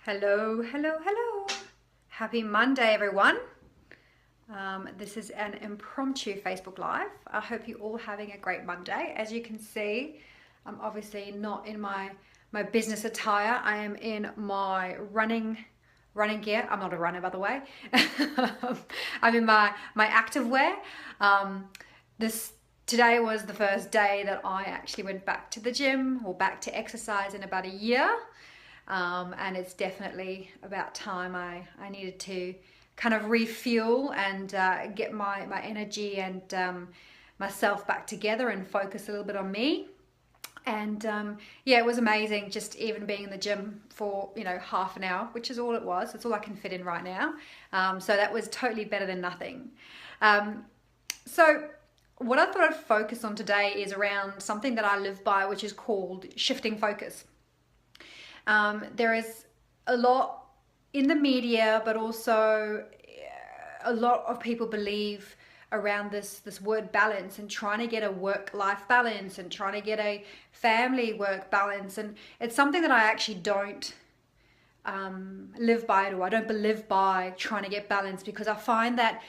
Hello, hello, hello. Happy Monday, everyone. This is an impromptu Facebook Live. I hope you're all having a great Monday. As you can see, I'm obviously not in my business attire. I am in my running gear. I'm not a runner, by the way. I'm in my active wear. Today was the first day that I actually went back to the gym or back to exercise in about a year. And it's definitely about time. I needed to kind of refuel and get my energy and myself back together and focus a little bit on me. And yeah, it was amazing just even being in the gym for, half an hour, which is all it was. It's all I can fit in right now. So that was totally better than nothing. So what I thought I'd focus on today is around something that I live by, which is called shifting focus. There is a lot in the media, but also a lot of people believe around this word balance and trying to get a work-life balance and trying to get a family-work balance. And it's something that I actually don't live by, or I don't live by trying to get balance, because I find that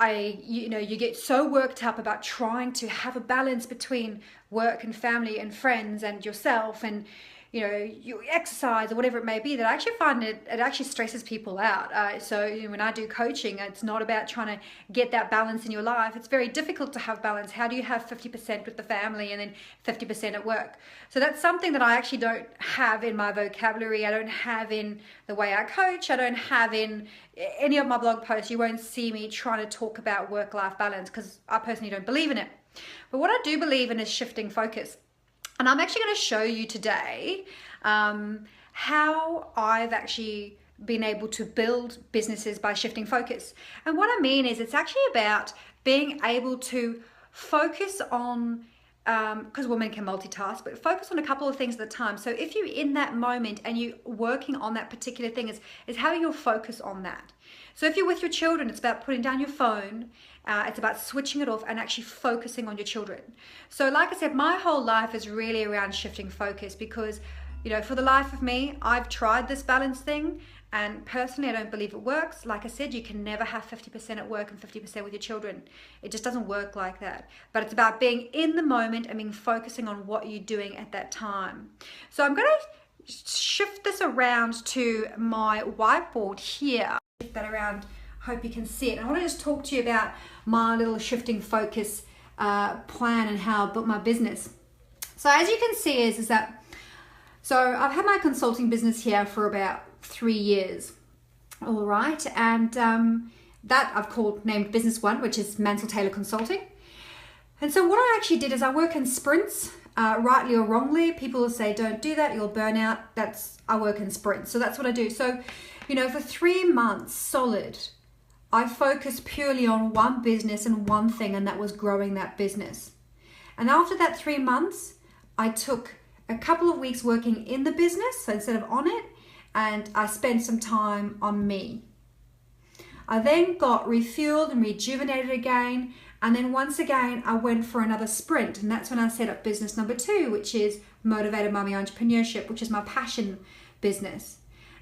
you get so worked up about trying to have a balance between work and family and friends and yourself and you exercise or whatever it may be, that I actually find it actually stresses people out. So when I do coaching, it's not about trying to get that balance in your life. It's very difficult to have balance. How do you have 50% with the family and then 50% at work? So that's something that I actually don't have in my vocabulary. I don't have in the way I coach. I don't have in any of my blog posts. You won't see me trying to talk about work-life balance because I personally don't believe in it. But what I do believe in is shifting focus. And I'm actually going to show you today how I've actually been able to build businesses by shifting focus. And what I mean is it's actually about being able to focus on, because women can multitask, but focus on a couple of things at a time. So if you're in that moment and you're working on that particular thing, is how you'll focus on that. So if you're with your children, it's about putting down your phone. It's about switching it off and actually focusing on your children. So like I said, my whole life is really around shifting focus because, for the life of me, I've tried this balance thing, and personally, I don't believe it works. Like I said, you can never have 50% at work and 50% with your children. It just doesn't work like that. But it's about being in the moment and focusing on what you're doing at that time. So I'm going to shift this around to my whiteboard here. Shift that around. Hope you can see it. And I want to just talk to you about my little shifting focus plan and how I built my business. So as you can see is that, so I've had my consulting business here for about 3 years. All right. And that I've named Business One, which is Mansell Taylor Consulting. And so what I actually did is I work in sprints, rightly or wrongly. People will say, don't do that, you'll burn out. I work in sprints. So that's what I do. So, for 3 months solid, I focused purely on one business and one thing, and that was growing that business. And after that 3 months, I took a couple of weeks working in the business, so instead of on it, and I spent some time on me. I then got refueled and rejuvenated again, and then once again, I went for another sprint, and that's when I set up business number 2, which is Motivated Mummy Entrepreneurship, which is my passion business.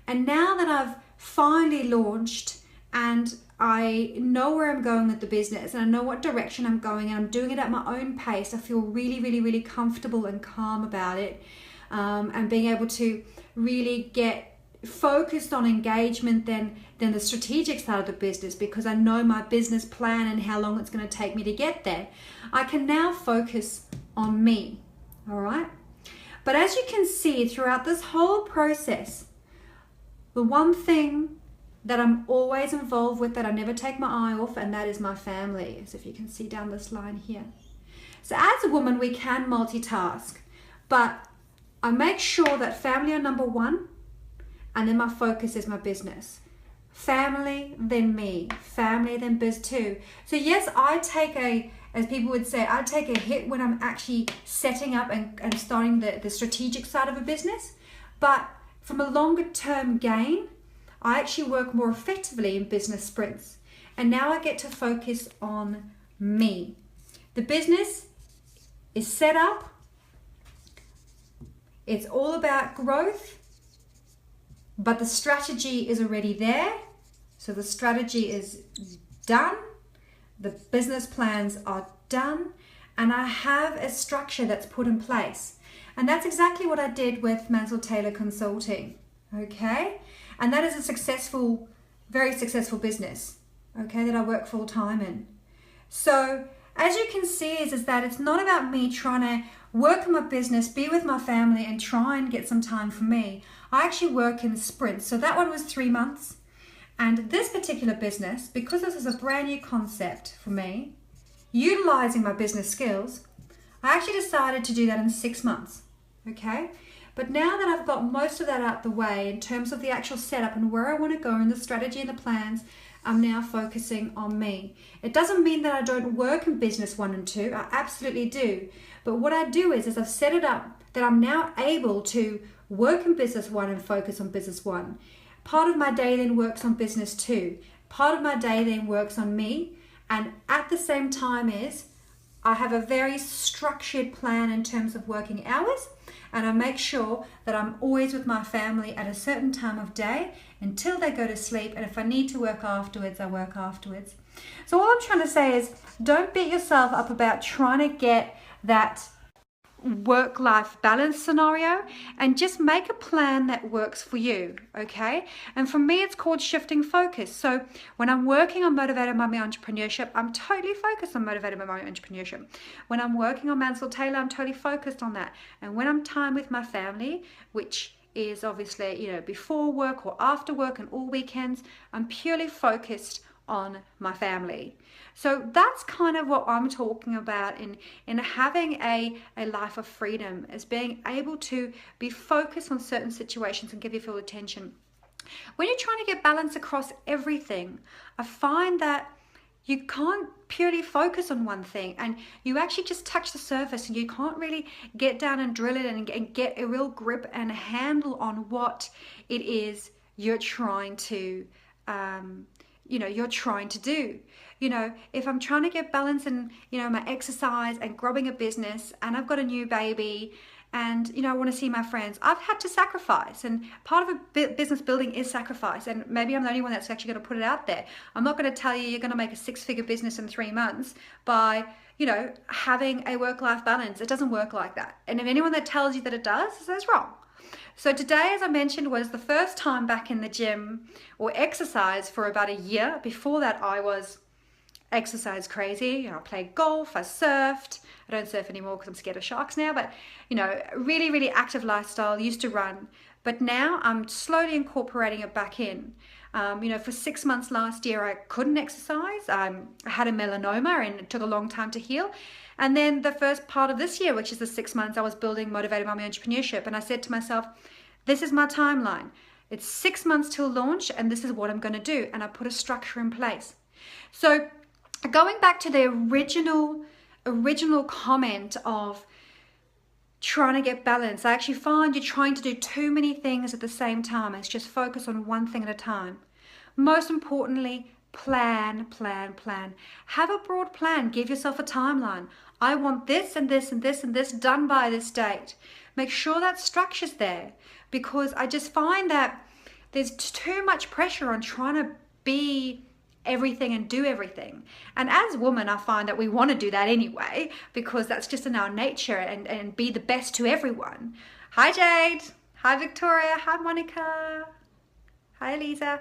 And now that I've finally launched and I know where I'm going with the business and I know what direction I'm going and I'm doing it at my own pace, I feel really, really, really comfortable and calm about it, and being able to really get focused on engagement than the strategic side of the business, because I know my business plan and how long it's going to take me to get there. I can now focus on me, all right? But as you can see throughout this whole process, the one thing that I'm always involved with, that I never take my eye off, and that is my family, as if you can see down this line here. So as a woman, we can multitask, but I make sure that family are number one, and then my focus is my business. Family, then me. Family, then biz two. So yes, I take as people would say, I take a hit when I'm actually setting up and starting the strategic side of a business, but from a longer term gain, I actually work more effectively in business sprints. And now I get to focus on me. The business is set up. It's all about growth. but the strategy is already there. So the strategy is done. The business plans are done. And I have a structure that's put in place. And that's exactly what I did with Mansell Taylor Consulting. Okay? And that is a successful, very successful business. Okay? That I work full time in. So as you can see is that it's not about me trying to work on my business, be with my family and try and get some time for me. I actually work in sprints. So that one was 3 months. And this particular business, because this is a brand new concept for me, utilizing my business skills, I actually decided to do that in 6 months. Okay? But now that I've got most of that out the way in terms of the actual setup and where I want to go and the strategy and the plans, I'm now focusing on me. It doesn't mean that I don't work in business 1 and 2. I absolutely do. But what I do is I've set it up that I'm now able to work in business 1 and focus on business 1. Part of my day then works on business 2. Part of my day then works on me. And at the same time is I have a very structured plan in terms of working hours. And I make sure that I'm always with my family at a certain time of day until they go to sleep. And if I need to work afterwards, I work afterwards. So all I'm trying to say is don't beat yourself up about trying to get that work-life balance scenario, and just make a plan that works for you. Okay? And for me, it's called shifting focus. So when I'm working on Motivated Mummy Entrepreneurship, I'm totally focused on Motivated Mummy Entrepreneurship. When I'm working on Mansell Taylor, I'm totally focused on that. And when I'm time with my family, which is obviously, before work or after work and all weekends, I'm purely focused on my family. So that's kind of what I'm talking about in having a life of freedom, is being able to be focused on certain situations and give your full attention. When you're trying to get balance across everything, I find that you can't purely focus on one thing, and you actually just touch the surface and you can't really get down and drill it and get a real grip and handle on what it is you're trying to do. If I'm trying to get balance in, my exercise and growing a business, and I've got a new baby, and, I want to see my friends, I've had to sacrifice. And part of a business building is sacrifice. And maybe I'm the only one that's actually going to put it out there. I'm not going to tell you you're going to make a 6-figure business in 3 months by, having a work-life balance. It doesn't work like that. And if anyone that tells you that it does, that's wrong. So today, as I mentioned, was the first time back in the gym or exercise for about a year. Before that, I was exercise crazy. I played golf, I surfed. I don't surf anymore because I'm scared of sharks now, but really, really active lifestyle, used to run. But now I'm slowly incorporating it back in. For 6 months last year, I couldn't exercise. I had a melanoma and it took a long time to heal. And then the first part of this year, which is the 6 months, I was building Motivated Mummy Entrepreneurship. And I said to myself, this is my timeline. It's 6 months till launch, and this is what I'm going to do. And I put a structure in place. So going back to the original comment of trying to get balance, I actually find you're trying to do too many things at the same time. It's just focus on one thing at a time. Most importantly, plan. Have a broad plan. Give yourself a timeline. I want this and this and this and this done by this date. Make sure that structure's there, because I just find that there's too much pressure on trying to be everything and do everything. And as women, I find that we want to do that anyway, because that's just in our nature, and be the best to everyone. Hi Jade. Hi Victoria. Hi Monica. Hi Lisa.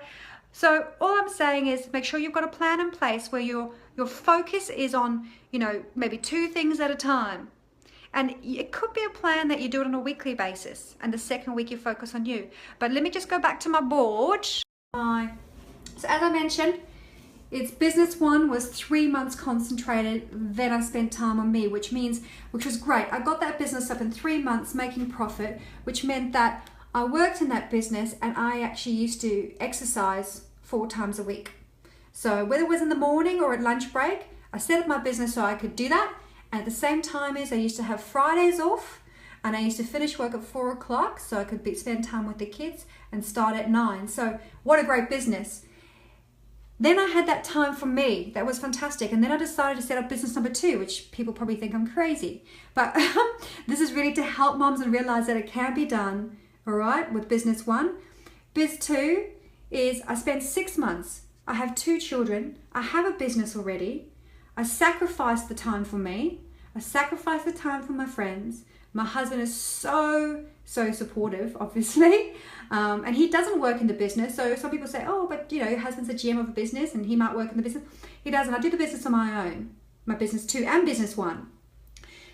So all I'm saying is make sure you've got a plan in place where your focus is on, maybe 2 things at a time. And it could be a plan that you do it on a weekly basis, and the second week you focus on you. But let me just go back to my board. So as I mentioned, it's business 1 was 3 months concentrated, then I spent time on me, which was great. I got that business up in 3 months making profit, which meant that I worked in that business and I actually used to exercise 4 times a week. So whether it was in the morning or at lunch break, I set up my business so I could do that. And at the same time I used to have Fridays off, and I used to finish work at 4 o'clock so I could spend time with the kids and start at 9. So what a great business. Then I had that time for me. That was fantastic. And then I decided to set up business number 2, which people probably think I'm crazy. But this is really to help moms and realize that it can be done, all right, with business 1. Biz 2 is I spent 6 months. I have 2 children. I have a business already. I sacrificed the time for me. I sacrificed the time for my friends. My husband is so supportive, obviously. And he doesn't work in the business. So some people say, oh, but your husband's a GM of a business and he might work in the business. He doesn't. I do the business on my own. My business 2 and business 1.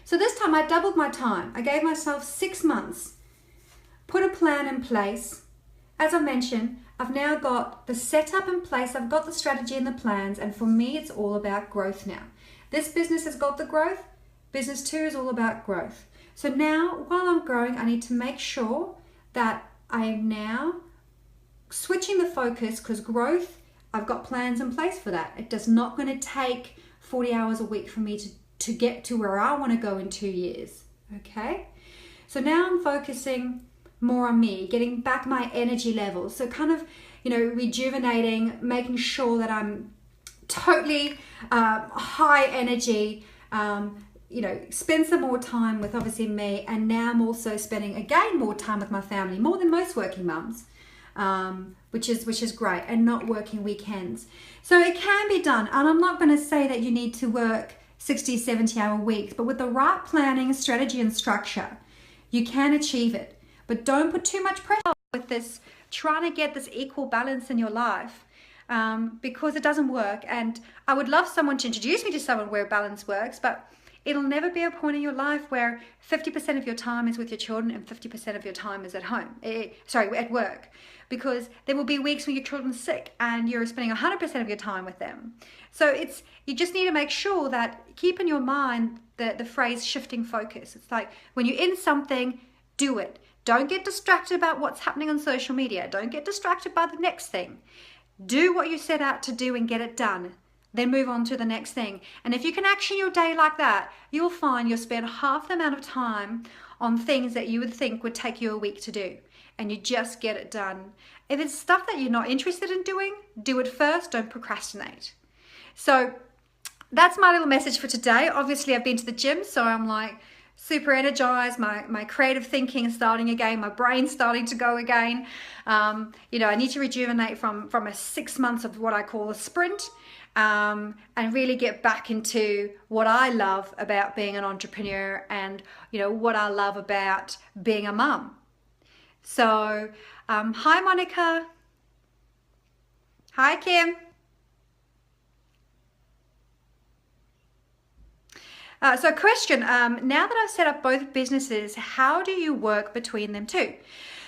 So this time I doubled my time. I gave myself 6 months, put a plan in place. As I mentioned, I've now got the setup in place. I've got the strategy and the plans. And for me, it's all about growth now. This business has got the growth. Business 2 is all about growth. So now, while I'm growing, I need to make sure that I am now switching the focus, because growth, I've got plans in place for that. It does not going to take 40 hours a week for me to get to where I want to go in 2 years. Okay? So now I'm focusing more on me, getting back my energy levels. So kind of, rejuvenating, making sure that I'm totally high energy, spend some more time with obviously me, and now I'm also spending again more time with my family, more than most working mums, which is great, and not working weekends. So it can be done, and I'm not going to say that you need to work 60, 70-hour weeks, but with the right planning, strategy, and structure, you can achieve it. But don't put too much pressure with this, trying to get this equal balance in your life. Because it doesn't work, and I would love someone to introduce me to someone where balance works, but it'll never be a point in your life where 50% of your time is with your children and 50% of your time is at home. At work. Because there will be weeks when your children's sick and you're spending 100% of your time with them. So you just need to make sure that, keep in your mind the phrase shifting focus. It's like when you're in something, do it. Don't get distracted about what's happening on social media. Don't get distracted by the next thing. Do what you set out to do and get it done. Then move on to the next thing. And if you can action your day like that, you'll find you'll spend half the amount of time on things that you would think would take you a week to do. And you just get it done. If it's stuff that you're not interested in doing, do it first. Don't procrastinate. So that's my little message for today. Obviously, I've been to the gym, so I'm like super energized. My creative thinking is starting again. My brain's starting to go again. I need to rejuvenate from a 6 months of what I call a sprint. And really get back into what I love about being an entrepreneur, and what I love about being a mum. So hi Monica, hi Kim. So question, now that I've set up both businesses, how do you work between them two?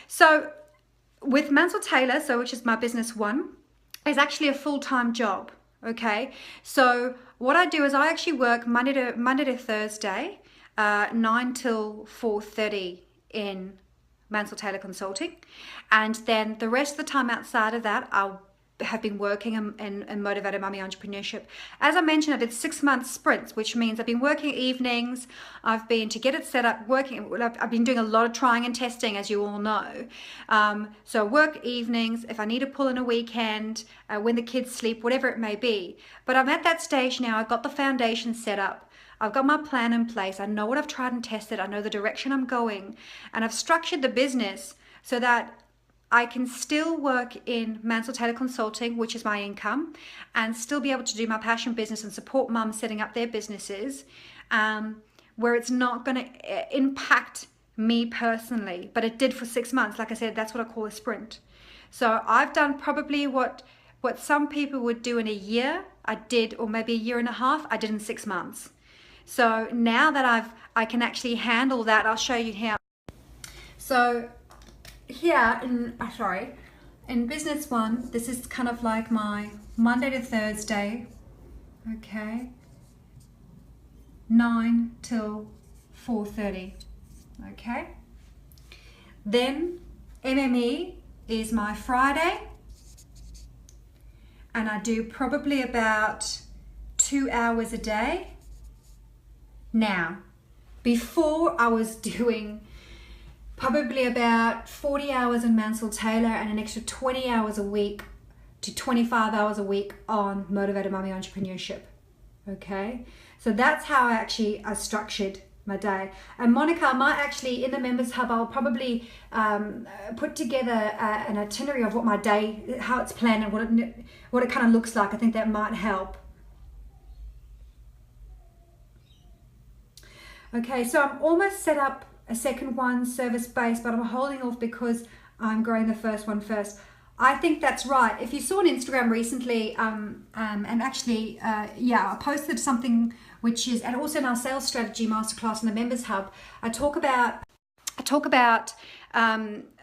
So with Mansell Taylor, which is my business 1, is actually a full-time job. Okay, so what I do is I actually work Monday to Thursday, 9 till 4:30 in Mansell Taylor Consulting, and then the rest of the time outside of that, I'll have been working in Motivated Mummy Entrepreneurship. As I mentioned, I did 6 month sprints, which means I've been working evenings. I've been, to get it set up, I've been doing a lot of trying and testing, as you all know. So I work evenings, if I need to pull in a weekend, when the kids sleep, whatever it may be. But I'm at that stage now. I've got the foundation set up. I've got my plan in place. I know what I've tried and tested. I know the direction I'm going. And I've structured the business so that I can still work in Mansell Taylor Consulting, which is my income, and still be able to do my passion business and support mums setting up their businesses, where it's not going to impact me personally. But it did for 6 months. Like I said, that's what I call a sprint. So I've done probably what some people would do in a year, I did, or maybe a year and a half, I did in 6 months. So now that I can actually handle that, I'll show you how. So here in business 1, this is kind of like my Monday to Thursday, okay, 9 till 4:30, okay. Then MME is my Friday, and I do probably about 2 hours a day. Now, before I was doing probably about 40 hours in Mansell Taylor and an extra 20 hours a week to 25 hours a week on Motivated Mummy Entrepreneurship. Okay, so that's how I structured my day. And Monica, I might actually, in the Members Hub, I'll probably put together an itinerary of what my day, how it's planned and what it kind of looks like. I think that might help. Okay, so I'm almost set up a second one, service-based, but I'm holding off because I'm growing the first one first. I think that's right. If you saw on Instagram recently, and actually, yeah, I posted something which is, and also in our sales strategy masterclass in the Members Hub, I talk about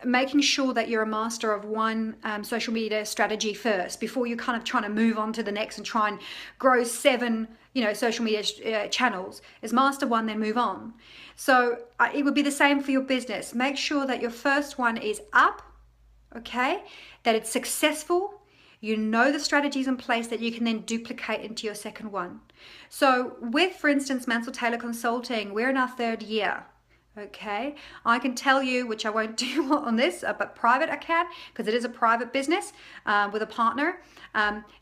making sure that you're a master of one social media strategy first before you're kind of trying to move on to the next and try and grow 7 social media channels. Is master one, then move on. So it would be the same for your business. Make sure that your first one is up, okay, that it's successful. You know the strategies in place that you can then duplicate into your second one. So with, for instance, Mansell Taylor Consulting, we're in our 3rd year. Okay, I can tell you, which I won't do on this, but private I can, because it is a private business with a partner.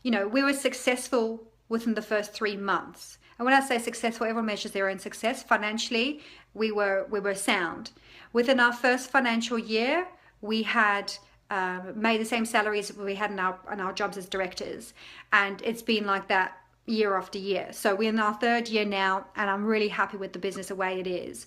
We were successful within the first 3 months. And when I say successful, everyone measures their own success. Financially, we were sound. Within our first financial year, we had made the same salaries we had in our jobs as directors, and it's been like that year after year. So we're in our 3rd year now, and I'm really happy with the business the way it is.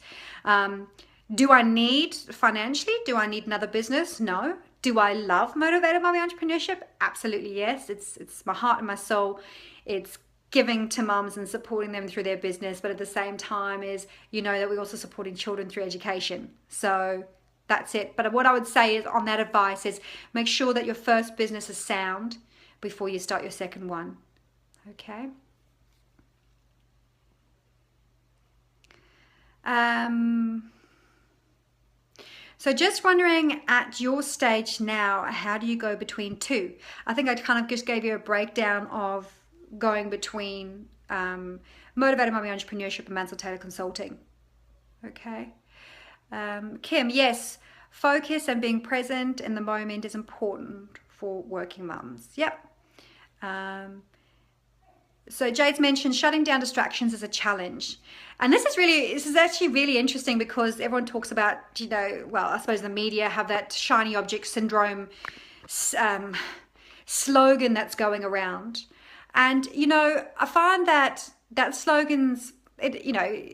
Do I need financially? Do I need another business? No. Do I love Motivated Mommy Entrepreneurship? Absolutely yes. It's my heart and my soul. It's giving to mums and supporting them through their business, but at the same time is, that we're also supporting children through education. So that's it. But what I would say is on that advice is make sure that your first business is sound before you start your second one. Okay. So just wondering, at your stage now, how do you go between 2? I think I kind of just gave you a breakdown of going between Motivated Mommy Entrepreneurship and Mansell Taylor Consulting. Okay. Kim, yes, focus and being present in the moment is important for working mums. Yep. So Jade's mentioned shutting down distractions is a challenge. And this is actually really interesting because everyone talks about, I suppose the media have that shiny object syndrome slogan that's going around. And, I find that slogan's,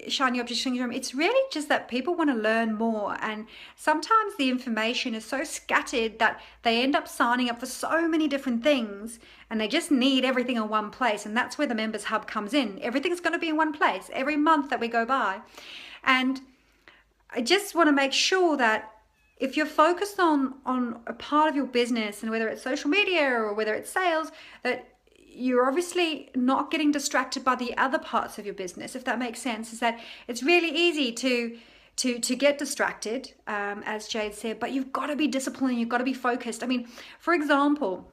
shiny object syndrome, it's really just that people want to learn more, and sometimes the information is so scattered that they end up signing up for so many different things and they just need everything in one place. And that's where the Members Hub comes in. Everything's going to be in one place every month that we go by. And I just want to make sure that if you're focused on a part of your business, and whether it's social media or whether it's sales, that you're obviously not getting distracted by the other parts of your business, if that makes sense. Is that it's really easy to get distracted, as Jade said, but you've got to be disciplined, you've got to be focused. I mean, for example,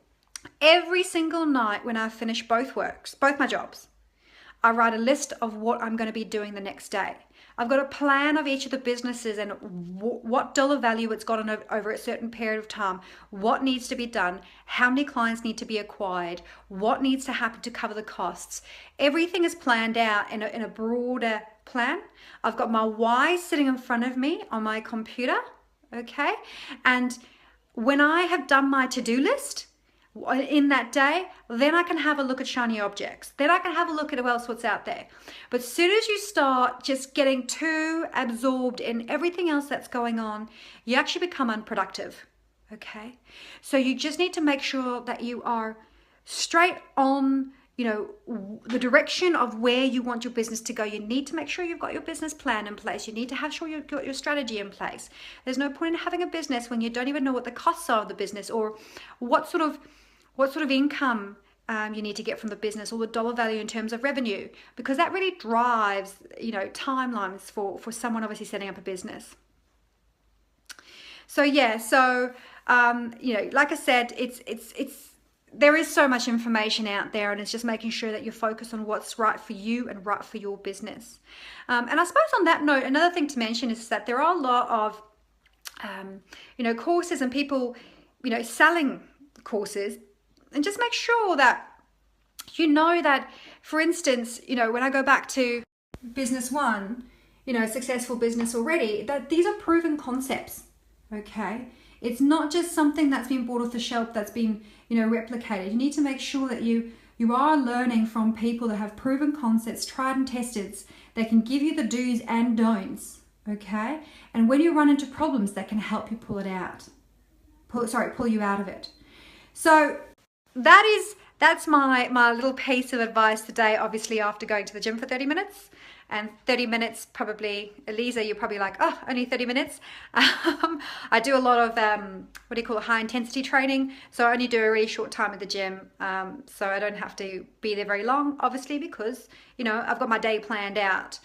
every single night when I finish both my jobs, I write a list of what I'm going to be doing the next day. I've got a plan of each of the businesses and what dollar value it's got over a certain period of time, what needs to be done, how many clients need to be acquired, what needs to happen to cover the costs. Everything is planned out in a broader plan. I've got my why sitting in front of me on my computer, okay? And when I have done my to-do list in that day, then I can have a look at shiny objects. Then I can have a look at what's out there. But as soon as you start just getting too absorbed in everything else that's going on, you actually become unproductive. Okay? So you just need to make sure that you are straight on, the direction of where you want your business to go. You need to make sure you've got your business plan in place. You need to have sure you've got your strategy in place. There's no point in having a business when you don't even know what the costs are of the business, or what sort of income you need to get from the business, or the dollar value in terms of revenue, because that really drives, timelines for someone obviously setting up a business. So yeah, like I said, it's there is so much information out there, and it's just making sure that you're focused on what's right for you and right for your business. And I suppose on that note, another thing to mention is that there are a lot of, courses and people, selling courses, and just make sure that that, for instance, when I go back to Business One, successful business already, that these are proven concepts, okay? It's not just something that's been bought off the shelf that's been, replicated. You need to make sure that you are learning from people that have proven concepts, tried and tested, that can give you the do's and don'ts, okay? And when you run into problems, that can help you pull you out of it. So that's my little piece of advice today, obviously after going to the gym for 30 minutes. And 30 minutes probably, Eliza, you're probably like, oh, only 30 minutes. I do a lot of, high intensity training. So I only do a really short time at the gym. So I don't have to be there very long, obviously, because, I've got my day planned out.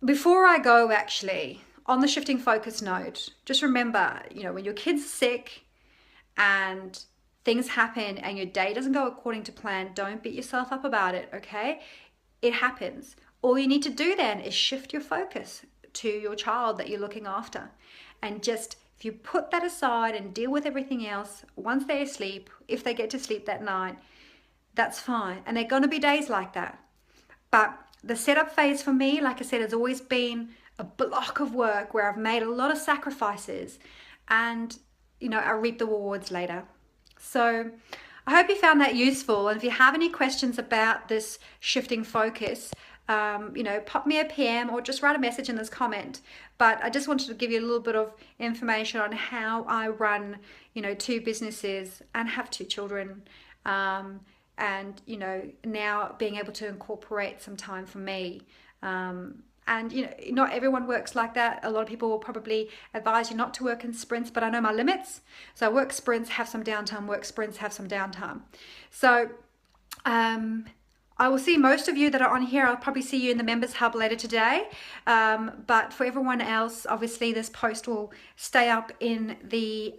Before I go, actually, on the shifting focus note, just remember, when your kid's sick and things happen and your day doesn't go according to plan, don't beat yourself up about it, okay? It happens. All you need to do then is shift your focus to your child that you're looking after. And just, if you put that aside and deal with everything else, once they're asleep, if they get to sleep that night, that's fine. And there are going to be days like that. But the setup phase for me, like I said, has always been a block of work where I've made a lot of sacrifices and, I reap the rewards later. So I hope you found that useful. And if you have any questions about this shifting focus, pop me a PM or just write a message in this comment. But I just wanted to give you a little bit of information on how I run, 2 businesses and have 2 children. And, now being able to incorporate some time for me. And, not everyone works like that. A lot of people will probably advise you not to work in sprints, but I know my limits. So I work sprints, have some downtime, work sprints, have some downtime. So I will see most of you that are on here. I'll probably see you in the Members Hub later today. But for everyone else, obviously this post will stay up in the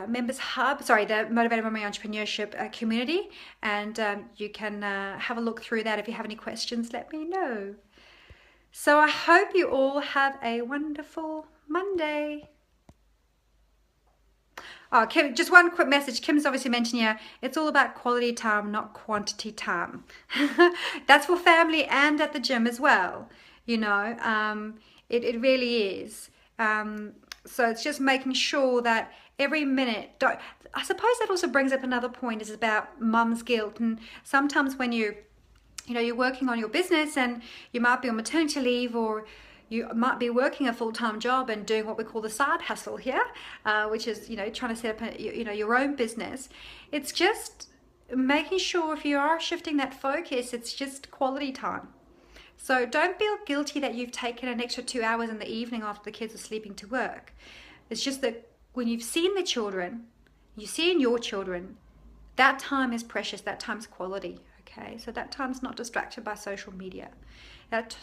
Members Hub, the Motivated Mummy Entrepreneurship community, and you can have a look through that. If you have any questions, let me know. So I hope you all have a wonderful Monday. Oh, Kim, just one quick message. Kim's obviously mentioned here, it's all about quality time, not quantity time. That's for family and at the gym as well. It really is. So it's just making sure that every minute, I suppose that also brings up another point, is about mum's guilt. And sometimes when you're working on your business and you might be on maternity leave, or you might be working a full-time job and doing what we call the side hustle here, which is, trying to set up, your own business. It's just making sure if you are shifting that focus, it's just quality time. So don't feel guilty that you've taken an extra 2 hours in the evening after the kids are sleeping to work. It's just that when you've seen the children, you've seen your children, that time is precious, that time's quality, okay? So that time's not distracted by social media. That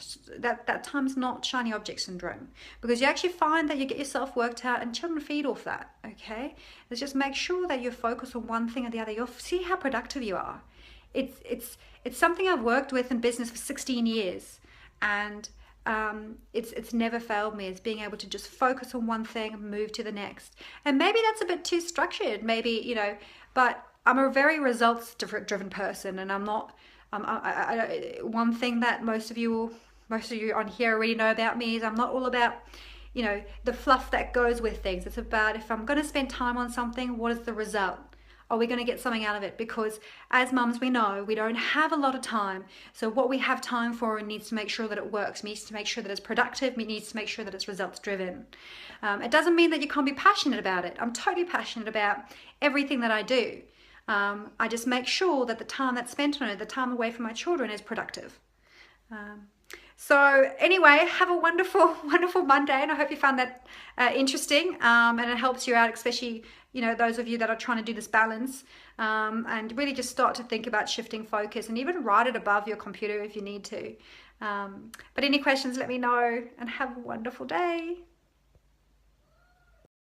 time's not shiny object syndrome, because you actually find that you get yourself worked out and children feed off that, okay? Let's just make sure that you're focused on one thing or the other. You'll see how productive you are. It's something I've worked with in business for 16 years, and it's never failed me. It's being able to just focus on one thing and move to the next. And maybe that's a bit too structured, maybe, but I'm a very results driven person, and I'm not, one thing that most of you on here already know about me is I'm not all about, the fluff that goes with things. It's about, if I'm going to spend time on something, what is the result? Are we going to get something out of it? Because as mums, we know we don't have a lot of time. So what we have time for needs to make sure that it works, needs to make sure that it's productive, needs to make sure that it's results driven. It doesn't mean that you can't be passionate about it. I'm totally passionate about everything that I do. I just make sure that the time that's spent on it, the time away from my children, is productive. So anyway, have a wonderful, wonderful Monday, and I hope you found that interesting, and it helps you out, especially, those of you that are trying to do this balance, and really just start to think about shifting focus, and even write it above your computer if you need to. But any questions, let me know, and have a wonderful day.